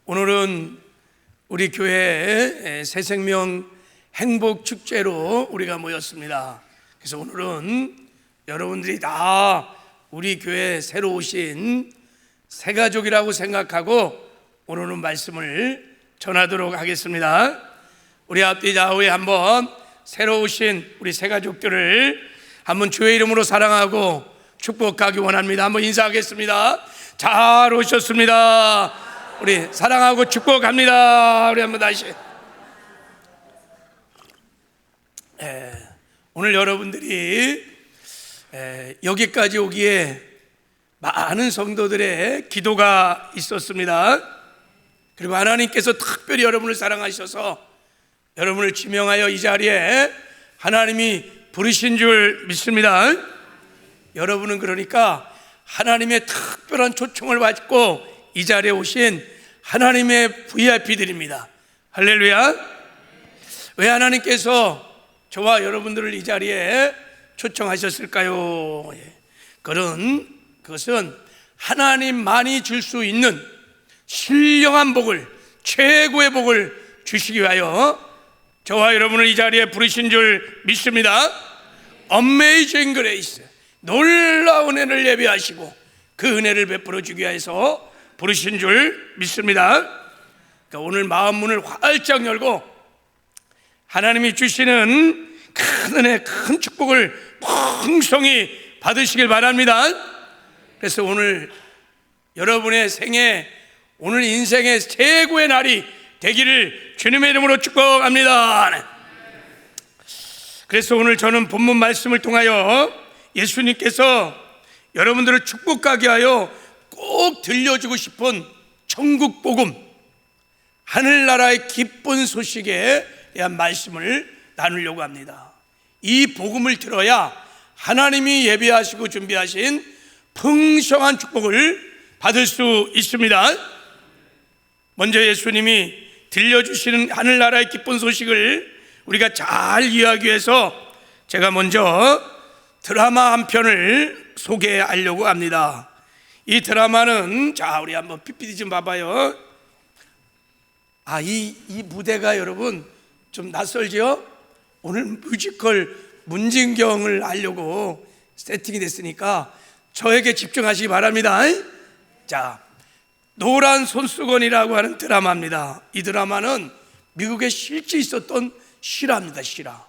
오늘은 우리 교회 새생명 행복축제로 우리가 모였습니다. 그래서 오늘은 여러분들이 다 우리 교회 새로 오신 새가족이라고 생각하고 오늘은 말씀을 전하도록 하겠습니다. 우리 앞뒤 좌우에 한번 새로 오신 우리 새가족들을 한번 주의 이름으로 사랑하고 축복하기 원합니다. 한번 인사하겠습니다. 잘 오셨습니다. 우리 사랑하고 축복합니다. 우리 한번 다시. 오늘 여러분들이 여기까지 오기에 많은 성도들의 기도가 있었습니다. 그리고 하나님께서 특별히 여러분을 사랑하셔서 여러분을 지명하여 이 자리에 하나님이 부르신 줄 믿습니다. 여러분은 그러니까 하나님의 특별한 초청을 받고 이 자리에 오신 하나님의 VIP들입니다. 할렐루야. 왜 하나님께서 저와 여러분들을 이 자리에 초청하셨을까요? 그것은 하나님만이 줄 수 있는 신령한 복을, 최고의 복을 주시기 위하여 저와 여러분을 이 자리에 부르신 줄 믿습니다. Amazing Grace, 놀라운 은혜를 예비하시고 그 은혜를 베풀어 주기 위해서 부르신 줄 믿습니다. 그러니까 오늘 마음 문을 활짝 열고 하나님이 주시는 큰 은혜, 큰 축복을 풍성히 받으시길 바랍니다. 그래서 오늘 여러분의 생애, 오늘 인생의 최고의 날이 되기를 주님의 이름으로 축복합니다. 그래서 오늘 저는 본문 말씀을 통하여 예수님께서 여러분들을 축복하게 하여 꼭 들려주고 싶은 천국 복음, 하늘나라의 기쁜 소식에 대한 말씀을 나누려고 합니다. 이 복음을 들어야 하나님이 예비하시고 준비하신 풍성한 축복을 받을 수 있습니다. 먼저 예수님이 들려주시는 하늘나라의 기쁜 소식을 우리가 잘 이해하기 위해서 제가 먼저 드라마 한 편을 소개하려고 합니다. 이 드라마는, 자, 우리 한번 PPT 좀 봐봐요. 이 무대가 여러분 좀 낯설죠? 오늘 뮤지컬 문진경을 하려고 세팅이 됐으니까 저에게 집중하시기 바랍니다. 자, 노란 손수건이라고 하는 드라마입니다. 이 드라마는 미국에 실제 있었던 실화입니다. 실화.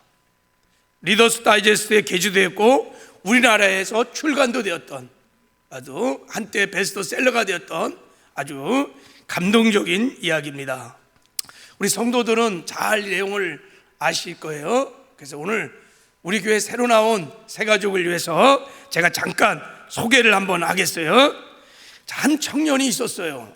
리더스 다이제스트에 게재되었고 우리나라에서 출간도 되었던, 아주 한때 베스트셀러가 되었던 아주 감동적인 이야기입니다. 우리 성도들은 잘 내용을 아실 거예요. 그래서 오늘 우리 교회 새로 나온 새가족을 위해서 제가 잠깐 소개를 한번 하겠어요. 한 청년이 있었어요.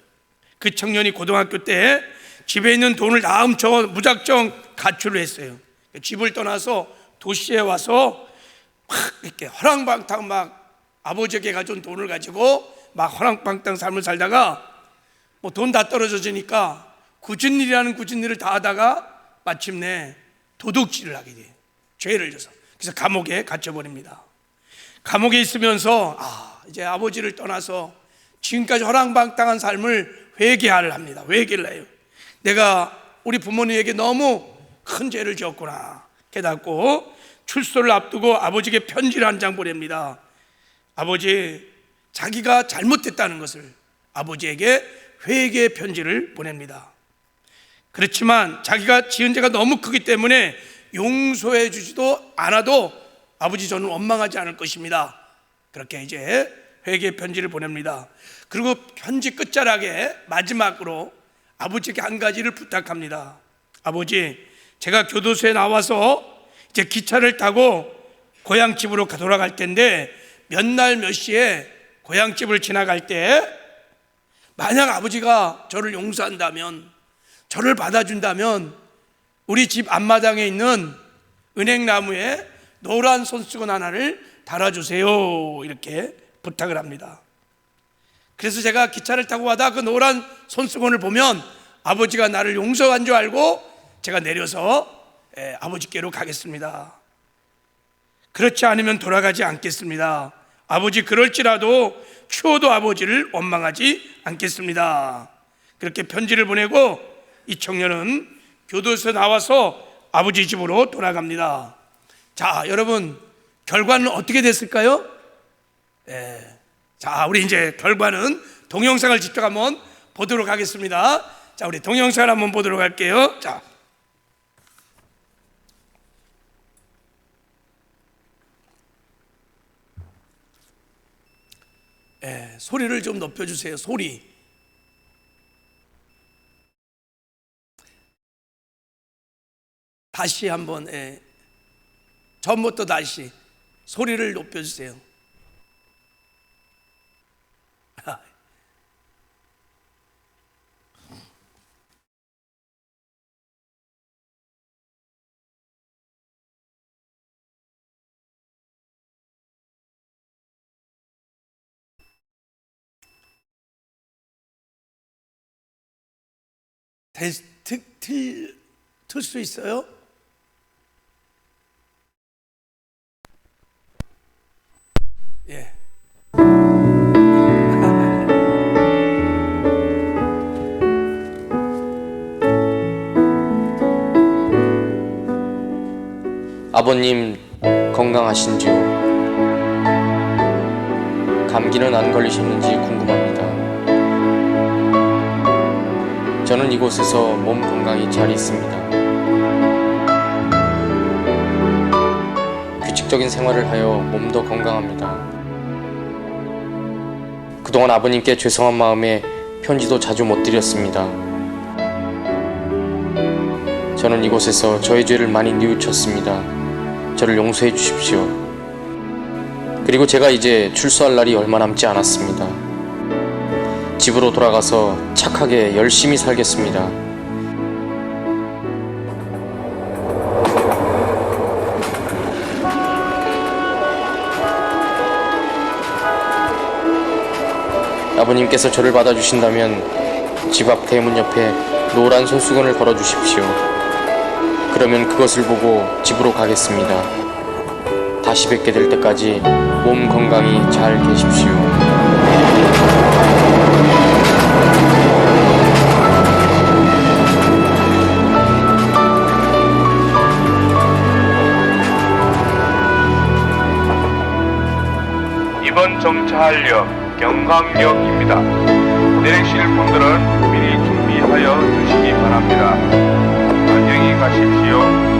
그 청년이 고등학교 때 집에 있는 돈을 다 훔쳐 무작정 가출을 했어요. 집을 떠나서 도시에 와서 막 이렇게 허랑방탕 막 아버지에게 가져온 돈을 가지고 막 허랑방탕 삶을 살다가 뭐 돈 다 떨어져지니까 굳은 일을 다 하다가 마침내 도둑질을 하게 돼요. 죄를 져서. 그래서 감옥에 갇혀버립니다. 감옥에 있으면서 이제 아버지를 떠나서 지금까지 허랑방탕한 삶을 회개를 합니다. 회개를 해요. 내가 우리 부모님에게 너무 큰 죄를 지었구나 깨닫고 출소를 앞두고 아버지에게 편지를 한 장 보냅니다. 아버지, 자기가 잘못했다는 것을 아버지에게 회개의 편지를 보냅니다. 그렇지만 자기가 지은 죄가 너무 크기 때문에 용서해 주지도 않아도 아버지, 저는 원망하지 않을 것입니다. 그렇게 이제 회개의 편지를 보냅니다. 그리고 편지 끝자락에 마지막으로 아버지에게 한 가지를 부탁합니다. 아버지, 제가 교도소에 나와서 이제 기차를 타고 고향집으로 돌아갈 텐데 몇 날 몇 시에 고향집을 지나갈 때 만약 아버지가 저를 용서한다면, 저를 받아준다면 우리 집 앞마당에 있는 은행나무에 노란 손수건 하나를 달아주세요. 이렇게 부탁을 합니다. 그래서 제가 기차를 타고 가다 그 노란 손수건을 보면 아버지가 나를 용서한 줄 알고 제가 내려서 아버지께로 가겠습니다. 그렇지 않으면 돌아가지 않겠습니다. 아버지, 그럴지라도 추워도 아버지를 원망하지 않겠습니다. 그렇게 편지를 보내고 이 청년은 교도소에서 나와서 아버지 집으로 돌아갑니다. 자, 여러분, 결과는 어떻게 됐을까요? 자, 우리 이제 결과는 동영상을 직접 한번 보도록 하겠습니다. 자, 우리 동영상을 한번 보도록 할게요. 자, 소리를 좀 높여주세요. 소리. 다시 한번, 전부터 다시 소리를 높여주세요. 틀 수 있어요? 예. 아버님 건강하신지요? 감기는 안 걸리셨는지 궁금합니다. 저는 이곳에서 몸 건강히 잘 있습니다. 규칙적인 생활을 하여 몸도 건강합니다. 그동안 아버님께 죄송한 마음에 편지도 자주 못 드렸습니다. 저는 이곳에서 저의 죄를 많이 뉘우쳤습니다. 저를 용서해 주십시오. 그리고 제가 이제 출소할 날이 얼마 남지 않았습니다. 집으로 돌아가서 착하게 열심히 살겠습니다. 아버님께서 저를 받아주신다면 집 앞 대문 옆에 노란 손수건을 걸어주십시오. 그러면 그것을 보고 집으로 가겠습니다. 다시 뵙게 될 때까지 몸 건강히 잘 계십시오. 이번 정차할역 경강역입니다. 내리실 분들은 미리 준비하여 주시기 바랍니다. 안녕히 가십시오.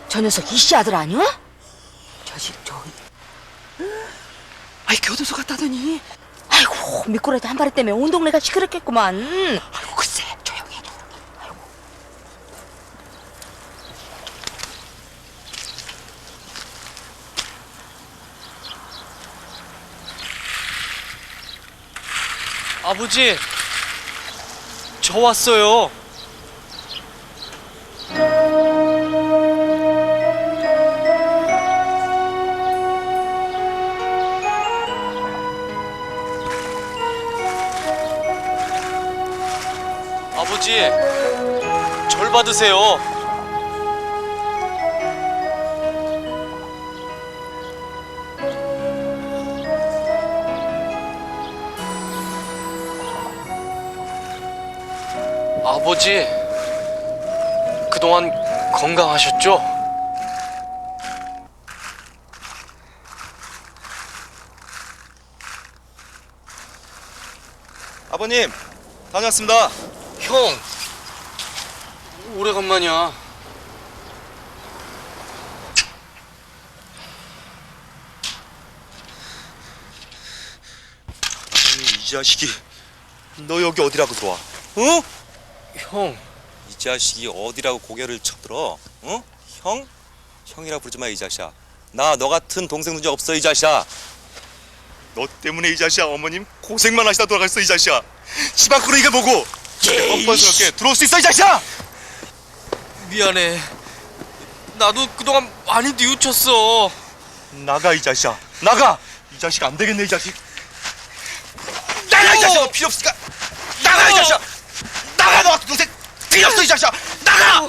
저 녀석 이씨 아들 아니야? 아이 교도소 갔다더니. 아이고 미꾸라지 한 마리 때문에 온 동네가 시끄럽겠구만. 아이고 글쎄 조용히 해. 아이고. 아버지, 저 왔어요. 아버지, 절 받으세요. 아버지, 그동안 건강하셨죠? 아버님, 다녀왔습니다. 형, 오래간만이야. 아니, 이 자식이 너 여기 어디라고 들어와? 어? 형, 이 자식이 어디라고 고개를 쳐들어? 어? 형? 형이라 부르지 마, 이 자식아. 나 너 같은 동생 문제 없어, 이 자식아. 너 때문에 이 자식아 어머님 고생만 하시다 돌아갔어, 이 자식아. 집 밖으로 이게 뭐고? 뻔뻔스럽게 들어올 수 있어, 이 자식아. 미안해. 나도 그동안 많이 뉘우쳤어. 나가, 이 자식아. 나가. 이 자식 안 되겠네, 이 자식. 나가, 이 자식아. 필요 없으니까 나가, 이 자식아. 나가, 너 같은 동생 필요 없어, 이 자식아. 나가.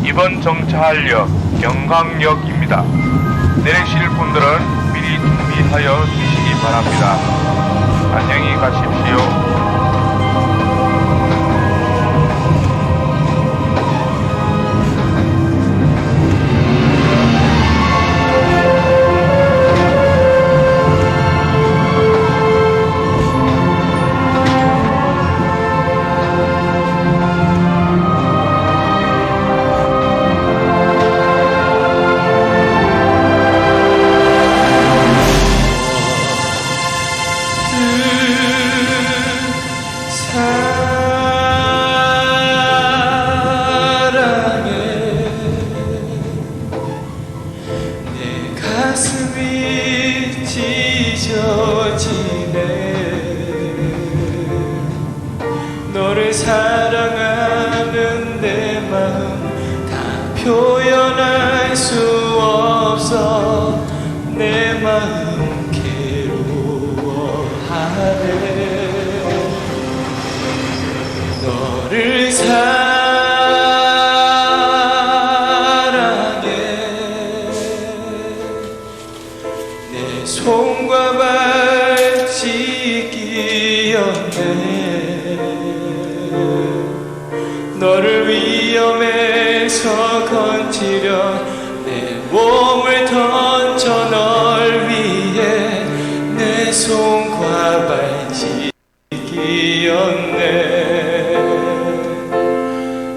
이번 정차할역 경강역입니다. 내리실 분들은 미리 준비하여 주시기 바랍니다. 안녕히 가십시오. 가슴이 찢어지네. 너를 사랑하는 내 마음 다 표현할 수 없어. 내 마음 괴로워하네. 너를 내 손과 발짓기였네. 너를 위험에서 건지려 내 몸을 던져 널 위해. 내 손과 발짓기였네.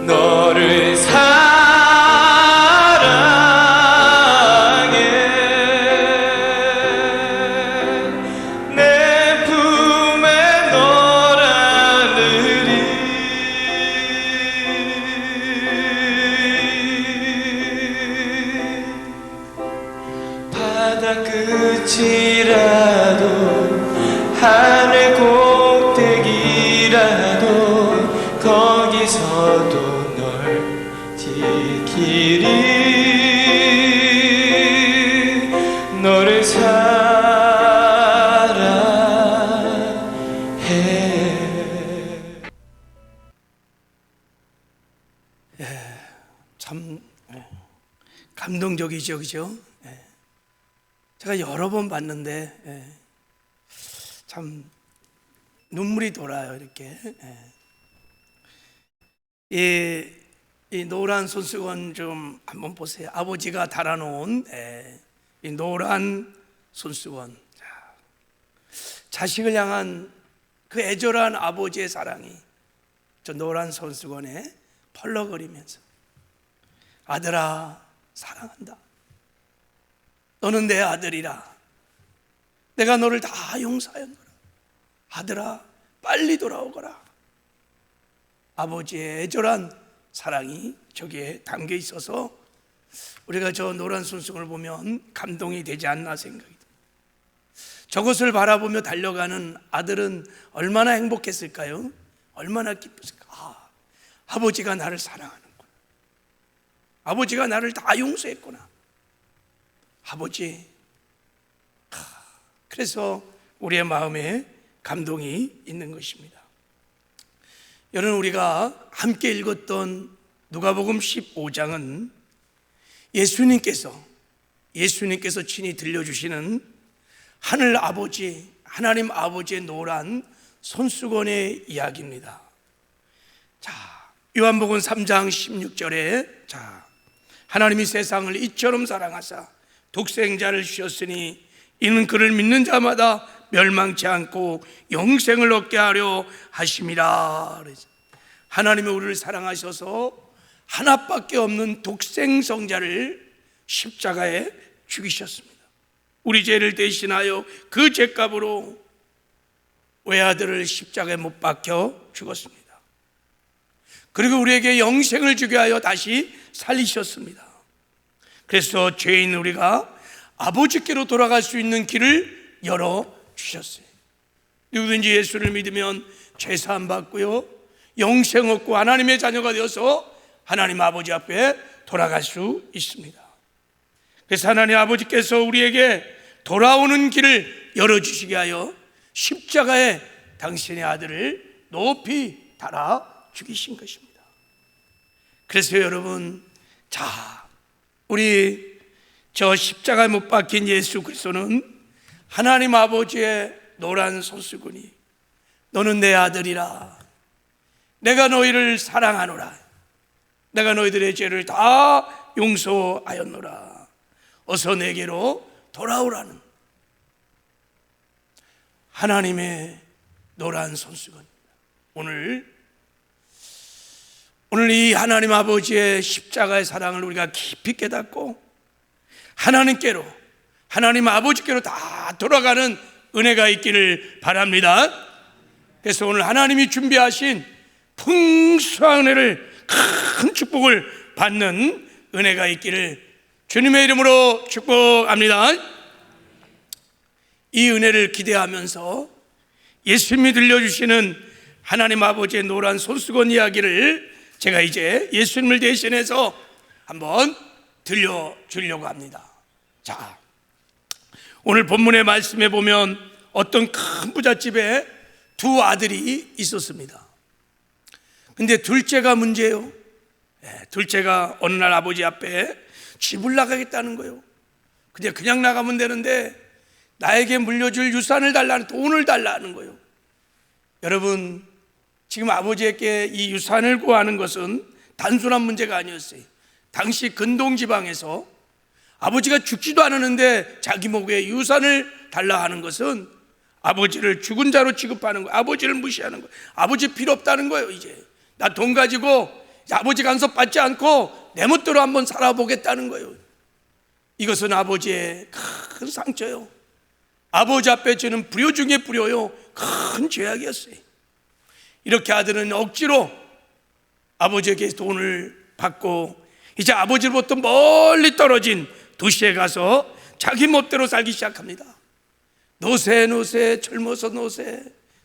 너를 바다 끝이라도 하늘 꼭대기라도 거기서도 널 지키리. 너를 사랑해. 참 감동적이죠, 그죠? 제가 여러 번 봤는데 참 눈물이 돌아요, 이렇게. 이 노란 손수건 좀 한번 보세요. 아버지가 달아놓은 이 노란 손수건. 자식을 향한 그 애절한 아버지의 사랑이 저 노란 손수건에 펄럭거리면서, 아들아 사랑한다. 너는 내 아들이라. 내가 너를 다 용서하였노라. 아들아 빨리 돌아오거라. 아버지의 애절한 사랑이 저기에 담겨 있어서 우리가 저 노란 손수건을 보면 감동이 되지 않나 생각이 듭니다. 저것을 바라보며 달려가는 아들은 얼마나 행복했을까요? 얼마나 기뻤을까? 아버지가 나를 사랑하는구나. 아버지가 나를 다 용서했구나. 아버지. 그래서 우리의 마음에 감동이 있는 것입니다. 여러분, 우리가 함께 읽었던 누가복음 15장은 예수님께서 친히 들려주시는 하늘 아버지, 하나님 아버지의 노란 손수건의 이야기입니다. 자, 요한복음 3장 16절에 하나님이 세상을 이처럼 사랑하사 독생자를 주셨으니 이는 그를 믿는 자마다 멸망치 않고 영생을 얻게 하려 하심이라. 하나님이 우리를 사랑하셔서 하나밖에 없는 독생성자를 십자가에 죽이셨습니다. 우리 죄를 대신하여 그 죄값으로 외아들을 십자가에 못 박혀 죽었습니다. 그리고 우리에게 영생을 주게 하여 다시 살리셨습니다. 그래서 죄인 우리가 아버지께로 돌아갈 수 있는 길을 열어주셨어요. 누구든지 예수를 믿으면 죄사함 받고요, 영생 얻고 하나님의 자녀가 되어서 하나님 아버지 앞에 돌아갈 수 있습니다. 그래서 하나님 아버지께서 우리에게 돌아오는 길을 열어주시게 하여 십자가에 당신의 아들을 높이 달아 죽이신 것입니다. 그래서 여러분, 우리 저 십자가에 못 박힌 예수 그리스도는 하나님 아버지의 노란 손수건이 너는 내 아들이라. 내가 너희를 사랑하노라. 내가 너희들의 죄를 다 용서하였노라. 어서 내게로 돌아오라는 하나님의 노란 손수건입니다. 오늘 이 하나님 아버지의 십자가의 사랑을 우리가 깊이 깨닫고 하나님 아버지께로 다 돌아가는 은혜가 있기를 바랍니다. 그래서 오늘 하나님이 준비하신 풍성한 은혜를, 큰 축복을 받는 은혜가 있기를 주님의 이름으로 축복합니다. 이 은혜를 기대하면서 예수님이 들려주시는 하나님 아버지의 노란 손수건 이야기를 제가 이제 예수님을 대신해서 한번 들려주려고 합니다. 자, 오늘 본문의 말씀에 보면 어떤 큰 부잣집에 두 아들이 있었습니다. 근데 둘째가 문제예요. 둘째가 어느 날 아버지 앞에 집을 나가겠다는 거예요. 근데 그냥 나가면 되는데 나에게 물려줄 유산을 달라는, 돈을 달라는 거예요. 여러분, 지금 아버지에게 이 유산을 구하는 것은 단순한 문제가 아니었어요. 당시 근동 지방에서 아버지가 죽지도 않았는데 자기 목에 유산을 달라 하는 것은 아버지를 죽은 자로 취급하는 거예요. 아버지를 무시하는 거예요. 아버지 필요 없다는 거예요. 이제 나 돈 가지고 아버지 간섭 받지 않고 내 멋대로 한번 살아보겠다는 거예요. 이것은 아버지의 큰 상처요. 아버지 앞에 저는 불효 중에 불효요, 큰 죄악이었어요. 이렇게 아들은 억지로 아버지에게 돈을 받고 이제 아버지로부터 멀리 떨어진 도시에 가서 자기 멋대로 살기 시작합니다. 노세 젊어서 노세,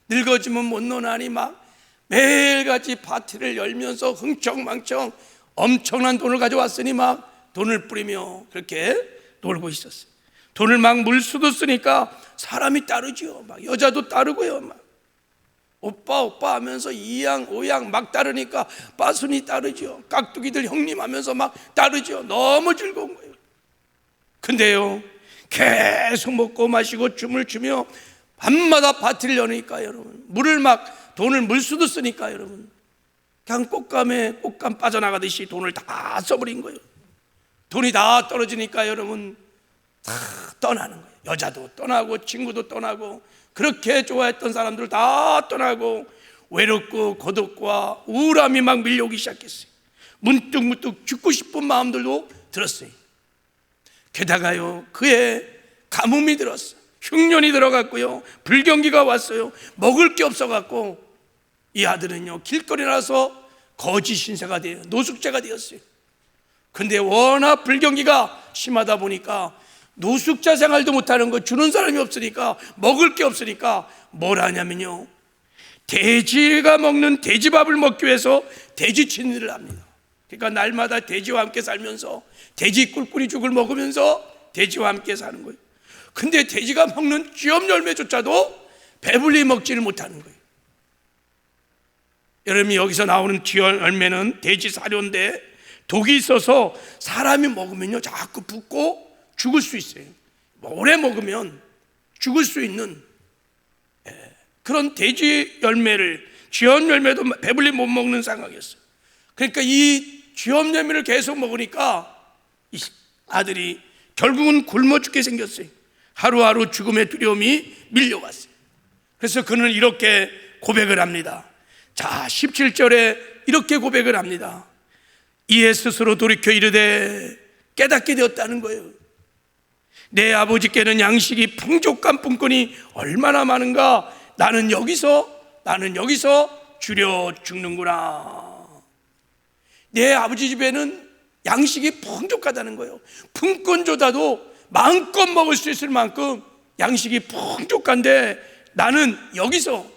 늙어지면 못 노나니 막 매일같이 파티를 열면서 흥청망청 엄청난 돈을 가져왔으니 막 돈을 뿌리며 그렇게 놀고 있었어요. 돈을 막 물수도 쓰니까 사람이 따르죠. 막 여자도 따르고요. 막 오빠 오빠 하면서 이양 오양 막 따르니까 빠순이 따르죠. 깍두기들 형님 하면서 막 따르죠. 너무 즐거운 거예요. 근데요, 계속 먹고 마시고 춤을 추며 밤마다 파티를 여니까 여러분, 물을 막 돈을 물수도 쓰니까 여러분, 그냥 꽃감 빠져나가듯이 돈을 다 써버린 거예요. 돈이 다 떨어지니까 여러분 다 떠나는 거예요. 여자도 떠나고 친구도 떠나고 그렇게 좋아했던 사람들 다 떠나고 외롭고 고독과 우울함이 막 밀려오기 시작했어요. 문득 죽고 싶은 마음들도 들었어요. 게다가요, 그의 가뭄이 들었어요. 흉년이 들어갔고요, 불경기가 왔어요. 먹을 게 없어갖고 이 아들은요, 길거리 나서 거지 신세가 돼요. 노숙자가 되었어요. 근데 워낙 불경기가 심하다 보니까 노숙자 생활도 못하는 거, 주는 사람이 없으니까, 먹을 게 없으니까 뭘 하냐면요, 돼지가 먹는 돼지밥을 먹기 위해서 돼지 친일을 합니다. 그러니까 날마다 돼지와 함께 살면서 돼지 꿀꿀이 죽을 먹으면서 돼지와 함께 사는 거예요. 근데 돼지가 먹는 쥐엄 열매조차도 배불리 먹지를 못하는 거예요. 여러분, 여기서 나오는 쥐엄 열매는 돼지 사료인데 독이 있어서 사람이 먹으면요 자꾸 붓고 죽을 수 있어요. 오래 먹으면 죽을 수 있는 그런 돼지 열매를, 쥐엄 열매도 배불리 못 먹는 상황이었어요. 그러니까 이 쥐엄 열매를 계속 먹으니까 이 아들이 결국은 굶어 죽게 생겼어요. 하루하루 죽음의 두려움이 밀려왔어요. 그래서 그는 이렇게 고백을 합니다. 자, 17절에 이렇게 고백을 합니다. 이에 스스로 돌이켜 이르되, 깨닫게 되었다는 거예요. 내 아버지께는 양식이 풍족한 품꾼이 얼마나 많은가. 나는 여기서 줄여 죽는구나. 내 아버지 집에는 양식이 풍족하다는 거예요. 품꾼조차도 마음껏 먹을 수 있을 만큼 양식이 풍족한데 나는 여기서,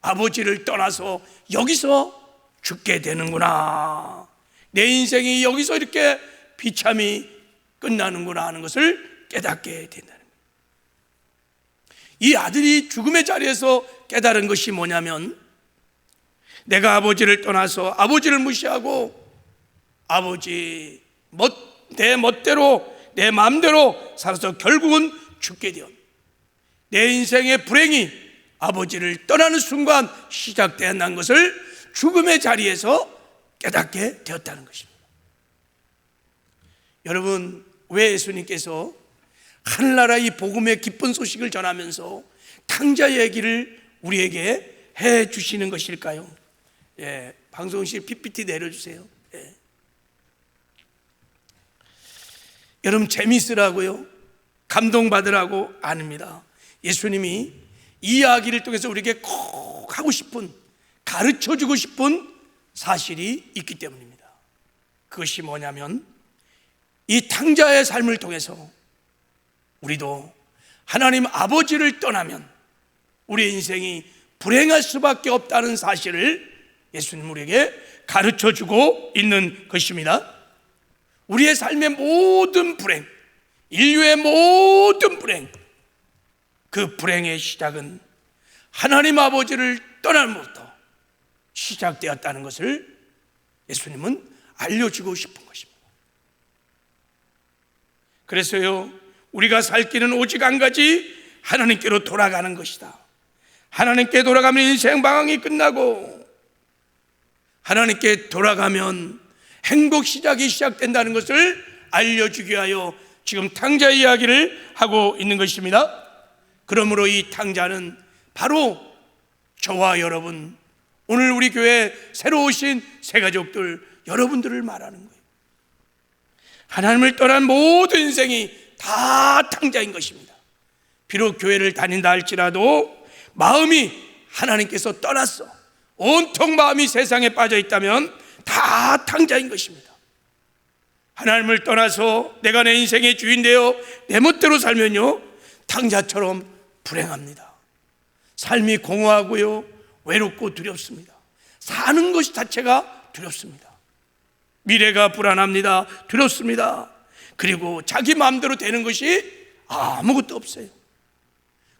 아버지를 떠나서 여기서 죽게 되는구나. 내 인생이 여기서 이렇게 비참히 끝나는구나 하는 것을 깨닫게 된다는 거예요. 이 아들이 죽음의 자리에서 깨달은 것이 뭐냐면, 내가 아버지를 떠나서 아버지를 무시하고 내 멋대로 내 마음대로 살아서 결국은 죽게 되었, 내 인생의 불행이 아버지를 떠나는 순간 시작되었다는 것을 죽음의 자리에서 깨닫게 되었다는 것입니다. 여러분, 왜 예수님께서 하늘나라 이 복음의 기쁜 소식을 전하면서 탕자 얘기를 우리에게 해 주시는 것일까요? 방송실 PPT 내려주세요. 여러분, 재미있으라고요, 감동받으라고 아닙니다. 예수님이 이 이야기를 통해서 우리에게 꼭 하고 싶은, 가르쳐주고 싶은 사실이 있기 때문입니다. 그것이 뭐냐면, 이 탕자의 삶을 통해서 우리도 하나님 아버지를 떠나면 우리의 인생이 불행할 수밖에 없다는 사실을 예수님 우리에게 가르쳐주고 있는 것입니다. 우리의 삶의 모든 불행, 인류의 모든 불행, 그 불행의 시작은 하나님 아버지를 떠남으로부터 시작되었다는 것을 예수님은 알려주고 싶은 것입니다. 그래서요, 우리가 살 길은 오직 한 가지, 하나님께로 돌아가는 것이다. 하나님께 돌아가면 인생 방황이 끝나고, 하나님께 돌아가면 행복 시작이 시작된다는 것을 알려주기 위하여 지금 탕자 이야기를 하고 있는 것입니다. 그러므로 이 탕자는 바로 저와 여러분, 오늘 우리 교회 새로 오신 새 가족들, 여러분들을 말하는 거예요. 하나님을 떠난 모든 인생이 다 탕자인 것입니다. 비록 교회를 다닌다 할지라도 마음이 하나님께서 떠났어, 온통 마음이 세상에 빠져 있다면 다 탕자인 것입니다. 하나님을 떠나서 내가 내 인생의 주인 되어 내 멋대로 살면요, 탕자처럼 불행합니다. 삶이 공허하고요, 외롭고 두렵습니다. 사는 것이 자체가 두렵습니다. 미래가 불안합니다. 두렵습니다. 그리고 자기 마음대로 되는 것이 아무것도 없어요.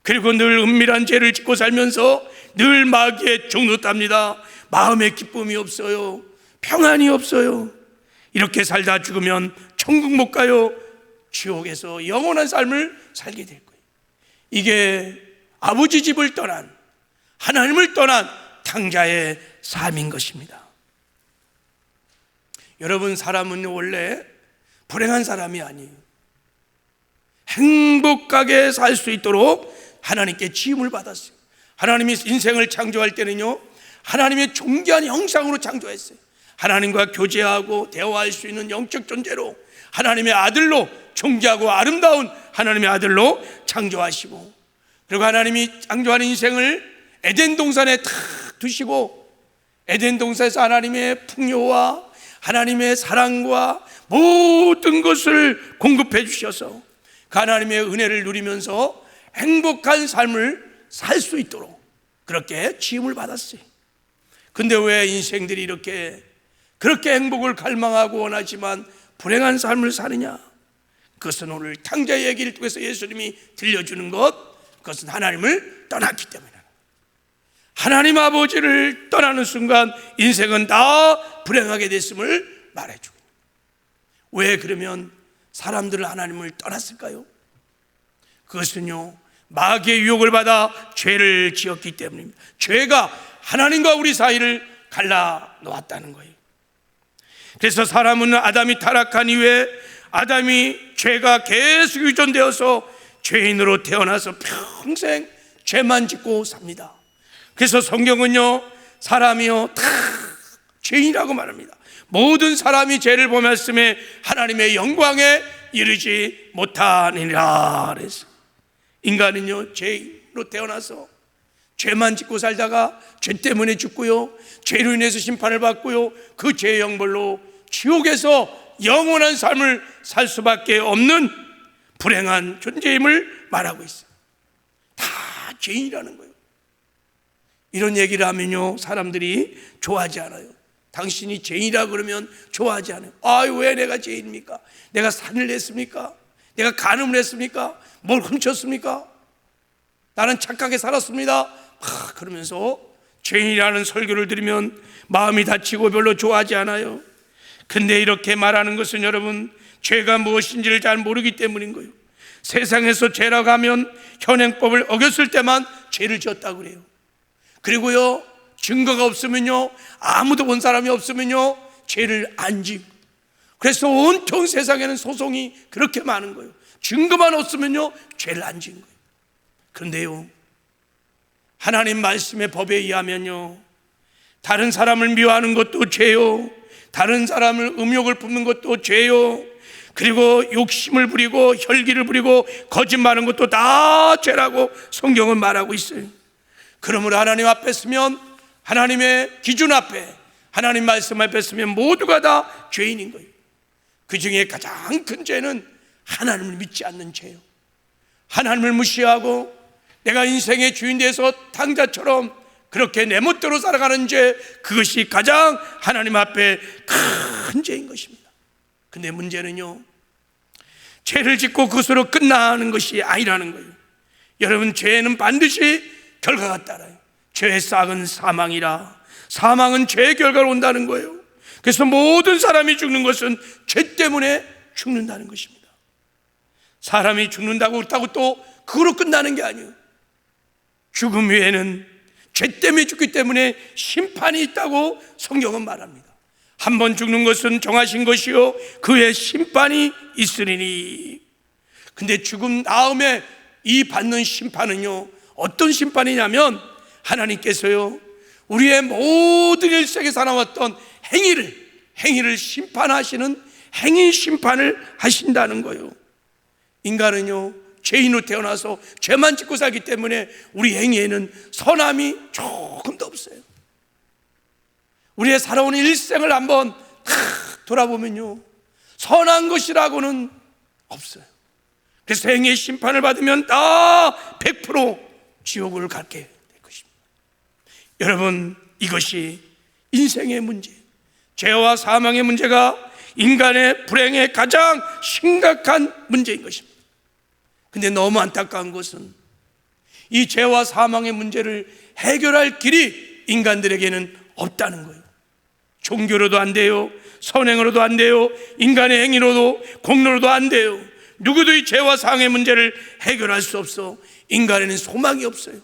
그리고 늘 은밀한 죄를 짓고 살면서 늘 마귀에 종노답니다. 마음에 기쁨이 없어요. 평안이 없어요. 이렇게 살다 죽으면 천국 못 가요. 지옥에서 영원한 삶을 살게 될 거예요. 이게 아버지 집을 떠난, 하나님을 떠난 탕자의 삶인 것입니다. 여러분, 사람은 원래 불행한 사람이 아니에요. 행복하게 살 수 있도록 하나님께 지음을 받았어요. 하나님이 인생을 창조할 때는요, 하나님의 존귀한 형상으로 창조했어요. 하나님과 교제하고 대화할 수 있는 영적 존재로, 하나님의 아들로, 존귀하고 아름다운 하나님의 아들로 창조하시고, 그리고 하나님이 창조한 인생을 에덴 동산에 탁 두시고, 에덴 동산에서 하나님의 풍요와 하나님의 사랑과 모든 것을 공급해 주셔서 그 하나님의 은혜를 누리면서 행복한 삶을 살 수 있도록 그렇게 지음을 받았어요. 근데 왜 인생들이 그렇게 행복을 갈망하고 원하지만 불행한 삶을 사느냐? 그것은 오늘 탕자의 얘기를 통해서 예수님이 들려주는 그것은 하나님을 떠났기 때문에, 하나님 아버지를 떠나는 순간 인생은 다 불행하게 됐음을 말해주고, 왜 그러면 사람들은 하나님을 떠났을까요? 그것은요, 마귀의 유혹을 받아 죄를 지었기 때문입니다. 죄가 하나님과 우리 사이를 갈라 놓았다는 거예요. 그래서 사람은 아담이 타락한 이후에 아담이 죄가 계속 유전되어서 죄인으로 태어나서 평생 죄만 짓고 삽니다. 그래서 성경은요, 사람이요 다 죄인이라고 말합니다. 모든 사람이 죄를 범했음에 하나님의 영광에 이르지 못하니라 그래서 인간은요, 죄인으로 태어나서 죄만 짓고 살다가 죄 때문에 죽고요, 죄로 인해서 심판을 받고요, 그 죄의 형벌로 지옥에서 영원한 삶을 살 수밖에 없는 불행한 존재임을 말하고 있어요. 다 죄인이라는 거예요. 이런 얘기를 하면요, 사람들이 좋아하지 않아요. 당신이 죄인이라 그러면 좋아하지 않아요. 왜 내가 죄인입니까? 내가 산을 냈습니까? 내가 간음을 했습니까? 뭘 훔쳤습니까? 나는 착하게 살았습니다. 그러면서 죄인이라는 설교를 들으면 마음이 다치고 별로 좋아하지 않아요. 근데 이렇게 말하는 것은 여러분, 죄가 무엇인지를 잘 모르기 때문인 거예요. 세상에서 죄라고 하면 현행법을 어겼을 때만 죄를 지었다고 그래요. 그리고요, 증거가 없으면요, 아무도 본 사람이 없으면요, 죄를 안 지고, 그래서 온통 세상에는 소송이 그렇게 많은 거예요. 증거만 없으면요, 죄를 안 지은 거예요. 그런데요, 하나님 말씀의 법에 의하면요, 다른 사람을 미워하는 것도 죄요, 다른 사람을 음욕을 품는 것도 죄요, 그리고 욕심을 부리고 혈기를 부리고 거짓말하는 것도 다 죄라고 성경은 말하고 있어요. 그러므로 하나님 앞에 서면, 하나님의 기준 앞에, 하나님 말씀 앞에 서면 모두가 다 죄인인 거예요. 그 중에 가장 큰 죄는 하나님을 믿지 않는 죄요. 하나님을 무시하고 내가 인생의 주인 돼서 탕자처럼 그렇게 내 멋대로 살아가는 죄, 그것이 가장 하나님 앞에 큰 죄인 것입니다. 근데 문제는요, 죄를 짓고 그것으로 끝나는 것이 아니라는 거예요. 여러분, 죄는 반드시 결과가 따라요. 죄의 싹은 사망이라, 사망은 죄의 결과로 온다는 거예요. 그래서 모든 사람이 죽는 것은 죄 때문에 죽는다는 것입니다. 사람이 죽는다고 그렇다고 또 그거로 끝나는 게 아니에요. 죽음 외에는 죄 때문에 죽기 때문에 심판이 있다고 성경은 말합니다. 한 번 죽는 것은 정하신 것이요, 그의 심판이 있으리니. 근데 죽음 다음에 이 받는 심판은요, 어떤 심판이냐면 하나님께서요, 우리의 모든 일생에 살아왔던 행위를 심판하시는 행위 심판을 하신다는 거예요. 인간은요, 죄인으로 태어나서 죄만 짓고 살기 때문에 우리 행위에는 선함이 조금도 없어요. 우리의 살아온 일생을 한번 다 돌아보면요, 선한 것이라고는 없어요. 그래서 행위의 심판을 받으면 다 100% 지옥을 갖게 될 것입니다. 여러분, 이것이 인생의 문제, 죄와 사망의 문제가 인간의 불행의 가장 심각한 문제인 것입니다. 근데 너무 안타까운 것은 이 죄와 사망의 문제를 해결할 길이 인간들에게는 없다는 거예요. 종교로도 안 돼요. 선행으로도 안 돼요. 인간의 행위로도, 공로로도 안 돼요. 누구도 이 죄와 사망의 문제를 해결할 수 없어. 인간에는 소망이 없어요.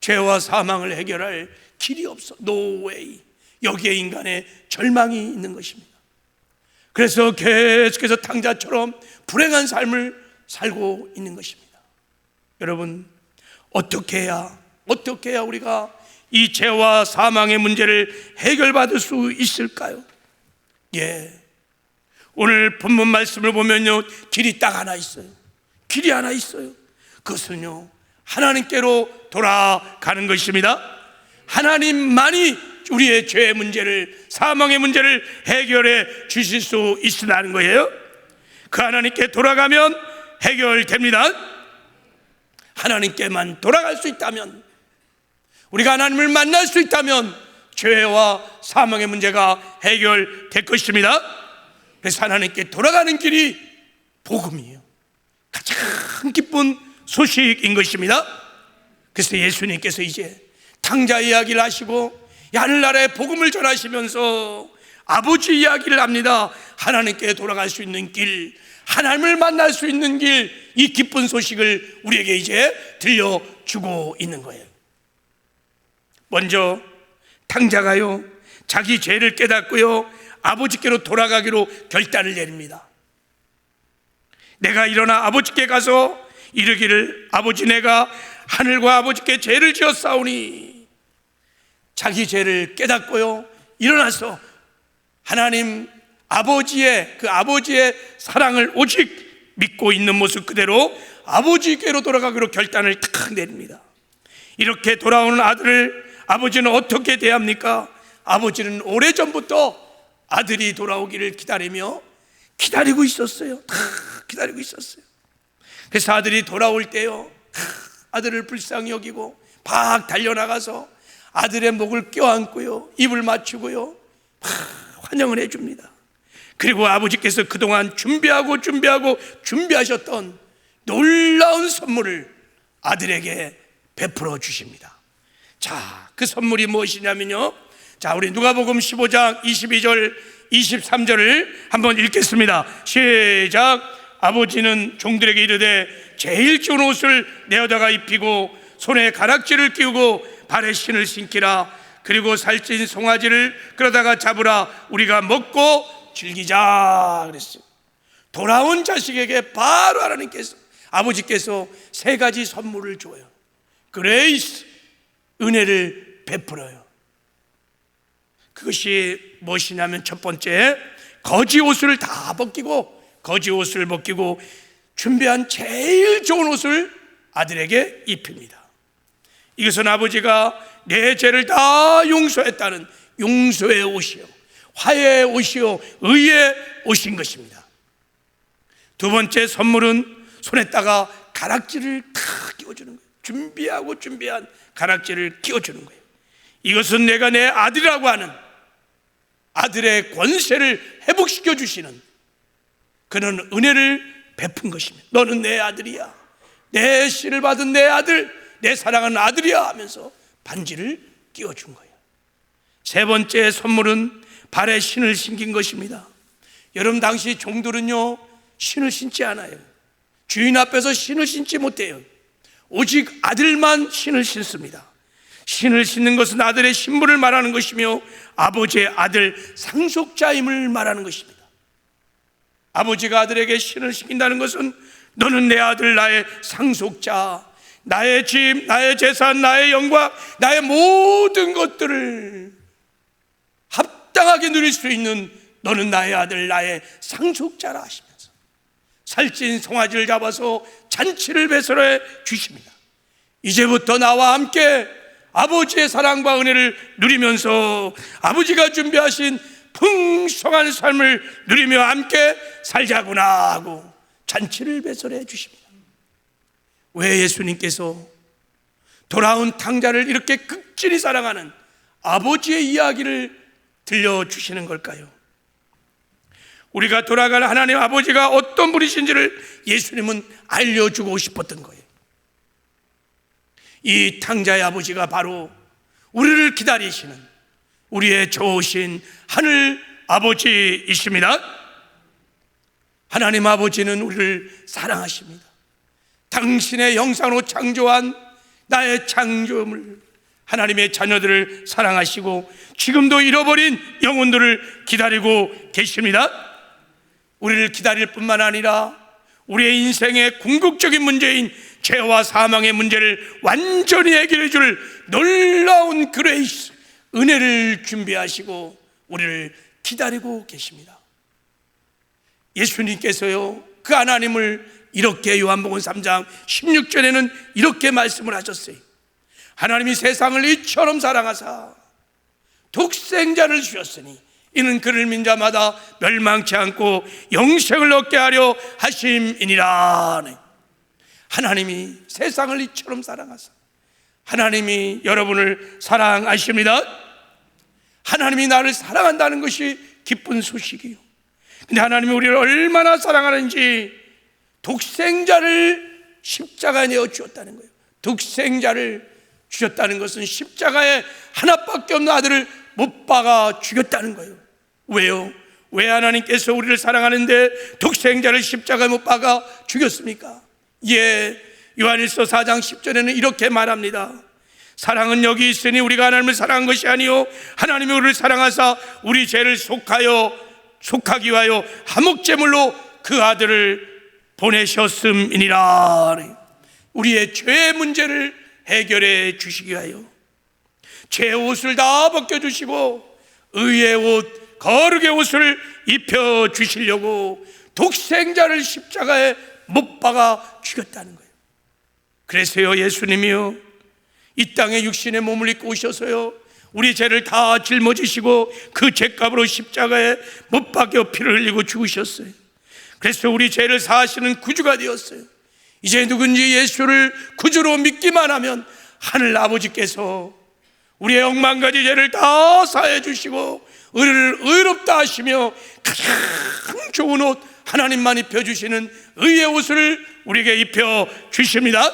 죄와 사망을 해결할 길이 없어. No way. 여기에 인간의 절망이 있는 것입니다. 그래서 계속해서 탕자처럼 불행한 삶을 살고 있는 것입니다. 여러분, 어떻게 해야 우리가 이 죄와 사망의 문제를 해결받을 수 있을까요? 오늘 본문 말씀을 보면요, 길이 딱 하나 있어요. 길이 하나 있어요. 그것은요, 하나님께로 돌아가는 것입니다. 하나님만이 우리의 죄의 문제를, 사망의 문제를 해결해 주실 수 있으라는 거예요. 그 하나님께 돌아가면 해결됩니다. 하나님께만 돌아갈 수 있다면, 우리가 하나님을 만날 수 있다면 죄와 사망의 문제가 해결될 것입니다. 그래서 하나님께 돌아가는 길이 복음이에요. 가장 기쁜 소식인 것입니다. 그래서 예수님께서 이제 탕자 이야기를 하시고 하늘나라의 복음을 전하시면서 아버지 이야기를 합니다. 하나님께 돌아갈 수 있는 길, 하나님을 만날 수 있는 길, 이 기쁜 소식을 우리에게 이제 들려주고 있는 거예요. 먼저 탕자가요, 자기 죄를 깨닫고요, 아버지께로 돌아가기로 결단을 내립니다. 내가 일어나 아버지께 가서 이르기를, 아버지, 내가 하늘과 아버지께 죄를 지었사오니. 자기 죄를 깨닫고요, 일어나서 하나님 아버지의 사랑을 오직 믿고 있는 모습 그대로 아버지께로 돌아가기로 결단을 탁 내립니다. 이렇게 돌아오는 아들을 아버지는 어떻게 대합니까? 아버지는 오래전부터 아들이 돌아오기를 기다리고 있었어요. 다 기다리고 있었어요. 그래서 아들이 돌아올 때요, 아들을 불쌍히 여기고 막 달려나가서 아들의 목을 껴안고요, 입을 맞추고요, 환영을 해줍니다. 그리고 아버지께서 그동안 준비하셨던 놀라운 선물을 아들에게 베풀어 주십니다. 자, 그 선물이 무엇이냐면요, 자, 우리 누가복음 15장 22절 23절을 한번 읽겠습니다. 시작. 아버지는 종들에게 이르되 제일 좋은 옷을 내어다가 입히고 손에 가락지를 끼우고 발에 신을 신기라. 그리고 살찐 송아지를 끌어다가 잡으라. 우리가 먹고 즐기자 그랬어요. 돌아온 자식에게 바로 아버지께서 세 가지 선물을 줘요. 그레이스, 은혜를 베풀어요. 그것이 무엇이냐면, 첫 번째, 거지 옷을 벗기고 준비한 제일 좋은 옷을 아들에게 입힙니다. 이것은 아버지가 내 죄를 다 용서했다는 용서의 옷이요, 화해의 옷이요, 의의 옷인 것입니다. 두 번째 선물은 손에다가 가락지를 탁 끼워주는 거예요. 준비한 가락지를 끼워주는 거예요. 이것은 내가 내 아들이라고 하는 아들의 권세를 회복시켜 주시는 그런 은혜를 베푼 것입니다. 너는 내 아들이야, 내 씨를 받은 내 아들, 내 사랑하는 아들이야 하면서 반지를 끼워준 거예요. 세 번째 선물은 발에 신을 신긴 것입니다. 여러분, 당시 종들은요, 신을 신지 않아요. 주인 앞에서 신을 신지 못해요. 오직 아들만 신을 신습니다. 신을 신는 것은 아들의 신분을 말하는 것이며 아버지의 아들 상속자임을 말하는 것입니다. 아버지가 아들에게 신을 신긴다는 것은 너는 내 아들, 나의 상속자, 나의 집, 나의 재산, 나의 영광, 나의 모든 것들을 합당하게 누릴 수 있는 너는 나의 아들, 나의 상속자라 하시면서 살찐 송아지를 잡아서 잔치를 배설해 주십니다. 이제부터 나와 함께 아버지의 사랑과 은혜를 누리면서 아버지가 준비하신 풍성한 삶을 누리며 함께 살자구나 하고 잔치를 배설해 주십니다. 왜 예수님께서 돌아온 탕자를 이렇게 극진히 사랑하는 아버지의 이야기를 들려주시는 걸까요? 우리가 돌아갈 하나님 아버지가 어떤 분이신지를 예수님은 알려주고 싶었던 거예요. 이 탕자의 아버지가 바로 우리를 기다리시는 우리의 좋으신 하늘 아버지이십니다. 하나님 아버지는 우리를 사랑하십니다. 당신의 형상으로 창조한 나의 창조물 하나님의 자녀들을 사랑하시고 지금도 잃어버린 영혼들을 기다리고 계십니다. 우리를 기다릴 뿐만 아니라 우리의 인생의 궁극적인 문제인 죄와 사망의 문제를 완전히 해결해 줄 놀라운 그레이스, 은혜를 준비하시고 우리를 기다리고 계십니다. 예수님께서요, 그 하나님을 이렇게 요한복음 3장 16절에는 이렇게 말씀을 하셨어요. 하나님이 세상을 이처럼 사랑하사 독생자를 주셨으니 이는 그를 믿는 자마다 멸망치 않고 영생을 얻게 하려 하심이니라. 하나님이 세상을 이처럼 사랑하사, 하나님이 여러분을 사랑하십니다. 하나님이 나를 사랑한다는 것이 기쁜 소식이요. 근데 하나님이 우리를 얼마나 사랑하는지 독생자를 십자가에 내어 주었다는 거예요. 독생자를 주셨다는 것은 십자가에 하나밖에 없는 아들을 못 박아 죽였다는 거예요. 왜요? 왜 하나님께서 우리를 사랑하는데 독생자를 십자가에 못 박아 죽였습니까? 예, 요한일서 4장 10절에는 이렇게 말합니다. 사랑은 여기 있으니 우리가 하나님을 사랑한 것이 아니요 하나님이 우리를 사랑하사 우리 죄를 속하기 위하여 화목제물로 그 아들을 보내셨음이니라. 우리의 죄의 문제를 해결해 주시기 위하여 죄의 옷을 다 벗겨주시고 의의 옷, 거룩의 옷을 입혀주시려고 독생자를 십자가에 못 박아 죽였다는 거예요. 그래서요, 예수님이요, 이 땅에 육신의 몸을 입고 오셔서요, 우리 죄를 다 짊어지시고 그 죄값으로 십자가에 못 박여 피를 흘리고 죽으셨어요. 그래서 우리 죄를 사하시는 구주가 되었어요. 이제 누군지 예수를 구주로 믿기만 하면 하늘 아버지께서 우리의 억만가지 죄를 다 사해 주시고 우리를 의롭다 하시며 가장 좋은 옷, 하나님만 입혀주시는 의의 옷을 우리에게 입혀주십니다.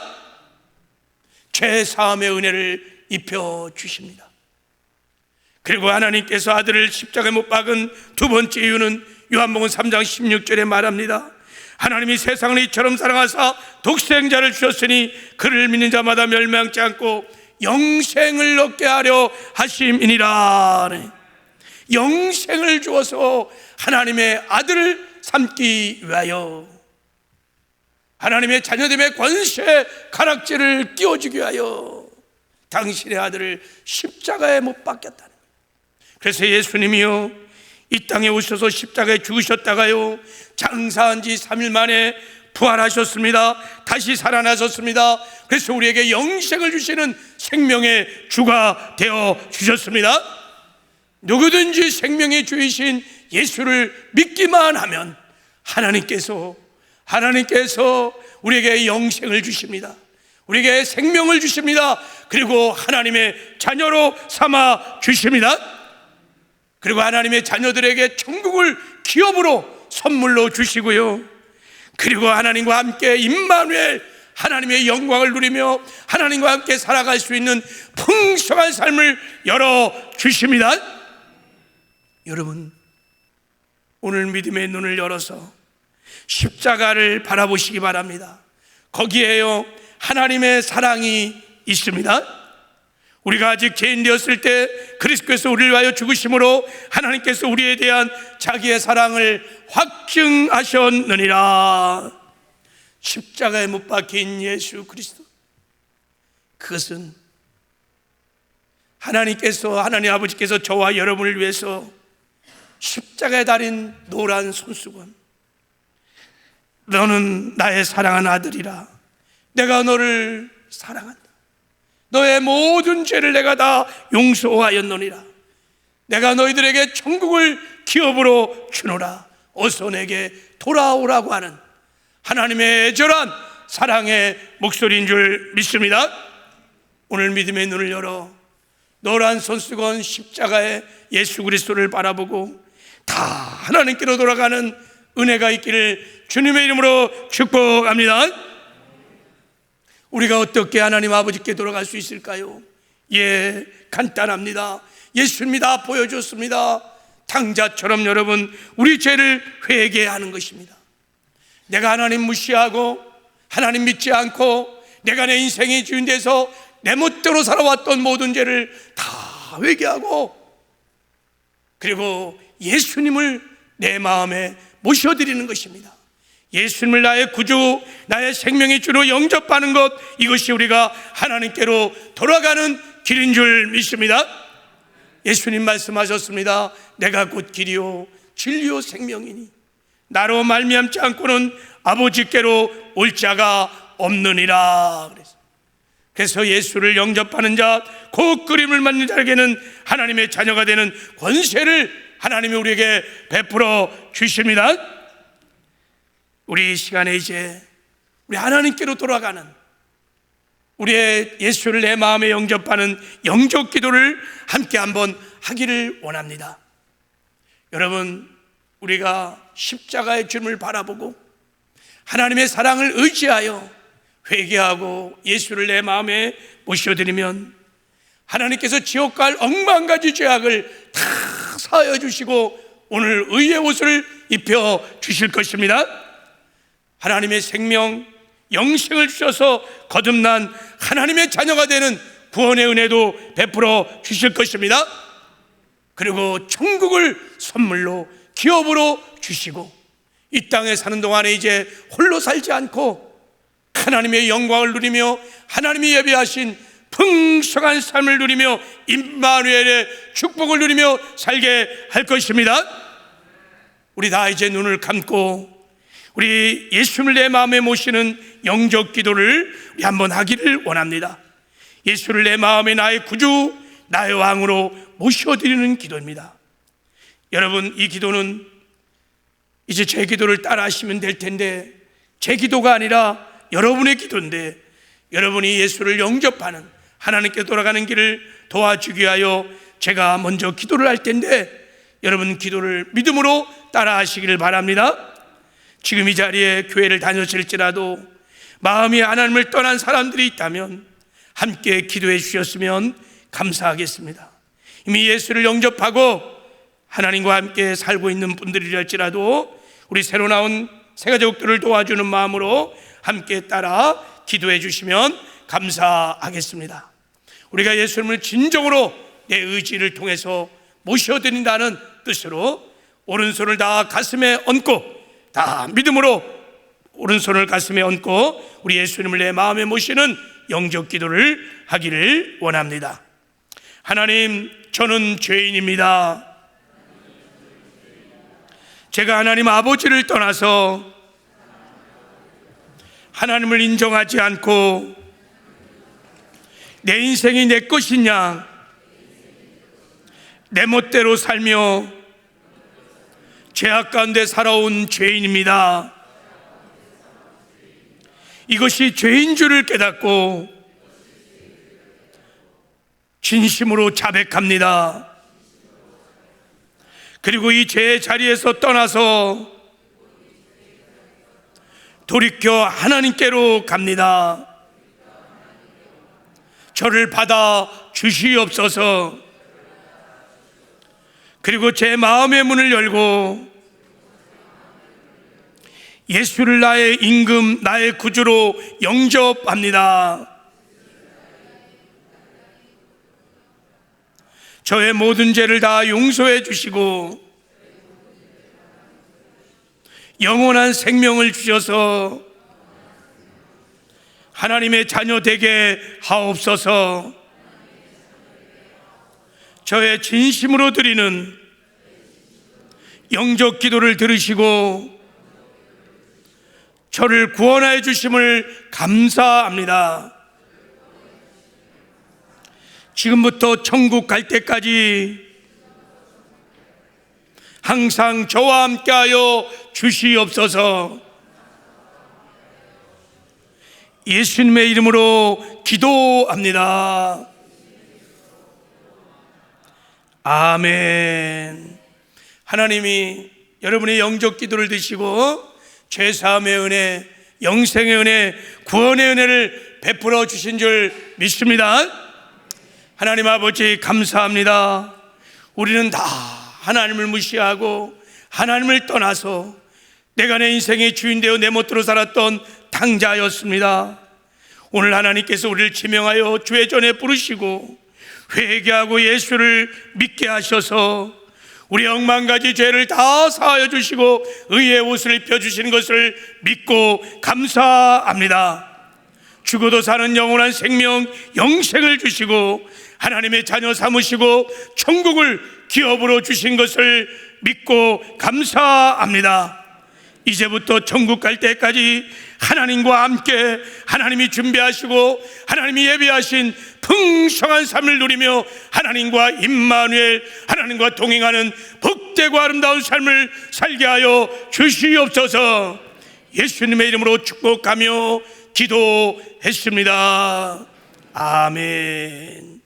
죄사함의 은혜를 입혀주십니다. 그리고 하나님께서 아들을 십자가에 못 박은 두 번째 이유는 요한복음 3장 16절에 말합니다. 하나님이 세상을 이처럼 사랑하사 독생자를 주셨으니 그를 믿는 자마다 멸망치 않고 영생을 얻게 하려 하심이니라. 영생을 주어서 하나님의 아들을 삼기 위하여, 하나님의 자녀됨의 권세 가락지를 끼워주기 위하여 당신의 아들을 십자가에 못 박혔다는 거예요. 그래서 예수님이요, 이 땅에 오셔서 십자가에 죽으셨다가요, 장사한 지 3일 만에 부활하셨습니다. 다시 살아나셨습니다. 그래서 우리에게 영생을 주시는 생명의 주가 되어 주셨습니다. 누구든지 생명의 주이신 예수를 믿기만 하면 하나님께서 우리에게 영생을 주십니다. 우리에게 생명을 주십니다. 그리고 하나님의 자녀로 삼아 주십니다. 그리고 하나님의 자녀들에게 천국을 기업으로 선물로 주시고요, 그리고 하나님과 함께 임마누엘, 하나님의 영광을 누리며 하나님과 함께 살아갈 수 있는 풍성한 삶을 열어주십니다. 여러분, 오늘 믿음의 눈을 열어서 십자가를 바라보시기 바랍니다. 거기에요, 하나님의 사랑이 있습니다. 우리가 아직 죄인 되었을 때 그리스도께서 우리를 위하여 죽으심으로 하나님께서 우리에 대한 자기의 사랑을 확증하셨느니라. 십자가에 못 박힌 예수 그리스도, 그것은 하나님 아버지께서 저와 여러분을 위해서 십자가에 달인 노란 손수건, 너는 나의 사랑하는 아들이라, 내가 너를 사랑한다, 너의 모든 죄를 내가 다 용서하였노니라, 내가 너희들에게 천국을 기업으로 주노라, 어서 내게 돌아오라고 하는 하나님의 애절한 사랑의 목소리인 줄 믿습니다. 오늘 믿음의 눈을 열어 노란 손수건 십자가의 예수 그리스도를 바라보고 다 하나님께로 돌아가는 은혜가 있기를 주님의 이름으로 축복합니다. 우리가 어떻게 하나님 아버지께 돌아갈 수 있을까요? 예, 간단합니다. 예수님이 다 보여줬습니다. 탕자처럼 여러분, 우리 죄를 회개하는 것입니다. 내가 하나님 무시하고 하나님 믿지 않고 내가 내 인생의 주인돼서 내 멋대로 살아왔던 모든 죄를 다 회개하고, 그리고 예수님을 내 마음에 모셔드리는 것입니다. 예수님을 나의 구주, 나의 생명의 주로 영접하는 것, 이것이 우리가 하나님께로 돌아가는 길인 줄 믿습니다. 예수님 말씀하셨습니다. 내가 곧 길이요 진리요 생명이니 나로 말미암지 않고는 아버지께로 올 자가 없느니라. 그래서 예수를 영접하는 자, 그 그림을 맞는 자에게는 하나님의 자녀가 되는 권세를 하나님이 우리에게 베풀어 주십니다. 우리 이 시간에 이제 우리 하나님께로 돌아가는, 우리의 예수를 내 마음에 영접하는 영접 기도를 함께 한번 하기를 원합니다. 여러분, 우리가 십자가의 주님을 바라보고 하나님의 사랑을 의지하여 회개하고 예수를 내 마음에 모셔드리면 하나님께서 지옥 갈 억만 가지 죄악을 다 사하여 주시고 오늘 의의 옷을 입혀 주실 것입니다. 하나님의 생명, 영생을 주셔서 거듭난 하나님의 자녀가 되는 구원의 은혜도 베풀어 주실 것입니다. 그리고 천국을 선물로, 기업으로 주시고, 이 땅에 사는 동안에 이제 홀로 살지 않고 하나님의 영광을 누리며 하나님이 예비하신 풍성한 삶을 누리며 임마누엘의 축복을 누리며 살게 할 것입니다. 우리 다 이제 눈을 감고 우리 예수를 내 마음에 모시는 영접 기도를 우리 한번 하기를 원합니다. 예수를 내 마음에 나의 구주, 나의 왕으로 모셔드리는 기도입니다. 여러분, 이 기도는 이제 제 기도를 따라 하시면 될 텐데, 제 기도가 아니라 여러분의 기도인데, 여러분이 예수를 영접하는 하나님께 돌아가는 길을 도와주기 위하여 제가 먼저 기도를 할 텐데, 여러분 기도를 믿음으로 따라 하시기를 바랍니다. 지금 이 자리에 교회를 다녔을지라도 마음이 하나님을 떠난 사람들이 있다면 함께 기도해 주셨으면 감사하겠습니다. 이미 예수를 영접하고 하나님과 함께 살고 있는 분들이랄지라도 우리 새로 나온 새가족들을 도와주는 마음으로 함께 따라 기도해 주시면 감사하겠습니다. 우리가 예수님을 진정으로 내 의지를 통해서 모셔드린다는 뜻으로 오른손을 다 가슴에 얹고, 다 믿음으로 오른손을 가슴에 얹고 우리 예수님을 내 마음에 모시는 영접 기도를 하기를 원합니다. 하나님, 저는 죄인입니다. 제가 하나님 아버지를 떠나서 하나님을 인정하지 않고 내 인생이 내 것이냐, 내 멋대로 살며 죄악 가운데 살아온 죄인입니다. 이것이 죄인 줄을 깨닫고 진심으로 자백합니다. 그리고 이 죄의 자리에서 떠나서 돌이켜 하나님께로 갑니다. 저를 받아 주시옵소서. 그리고 제 마음의 문을 열고 예수를 나의 임금, 나의 구주로 영접합니다. 저의 모든 죄를 다 용서해 주시고 영원한 생명을 주셔서 하나님의 자녀 되게 하옵소서. 저의 진심으로 드리는 영접 기도를 들으시고 저를 구원하여 주심을 감사합니다. 지금부터 천국 갈 때까지 항상 저와 함께하여 주시옵소서. 예수님의 이름으로 기도합니다. 아멘. 하나님이 여러분의 영접 기도를 드시고 죄사함의 은혜, 영생의 은혜, 구원의 은혜를 베풀어 주신 줄 믿습니다. 하나님 아버지 감사합니다. 우리는 다 하나님을 무시하고 하나님을 떠나서 내가 내 인생의 주인 되어 내 멋대로 살았던 당자였습니다. 오늘 하나님께서 우리를 지명하여 주의 전에 부르시고 회개하고 예수를 믿게 하셔서 우리 억만가지 죄를 다 사하여 주시고 의의 옷을 입혀주시는 것을 믿고 감사합니다. 죽어도 사는 영원한 생명 영생을 주시고 하나님의 자녀 삼으시고 천국을 기업으로 주신 것을 믿고 감사합니다. 이제부터 천국 갈 때까지 하나님과 함께 하나님이 준비하시고 하나님이 예비하신 풍성한 삶을 누리며 하나님과 임마누엘, 하나님과 동행하는 복되고 아름다운 삶을 살게 하여 주시옵소서. 예수님의 이름으로 축복하며 기도했습니다. 아멘.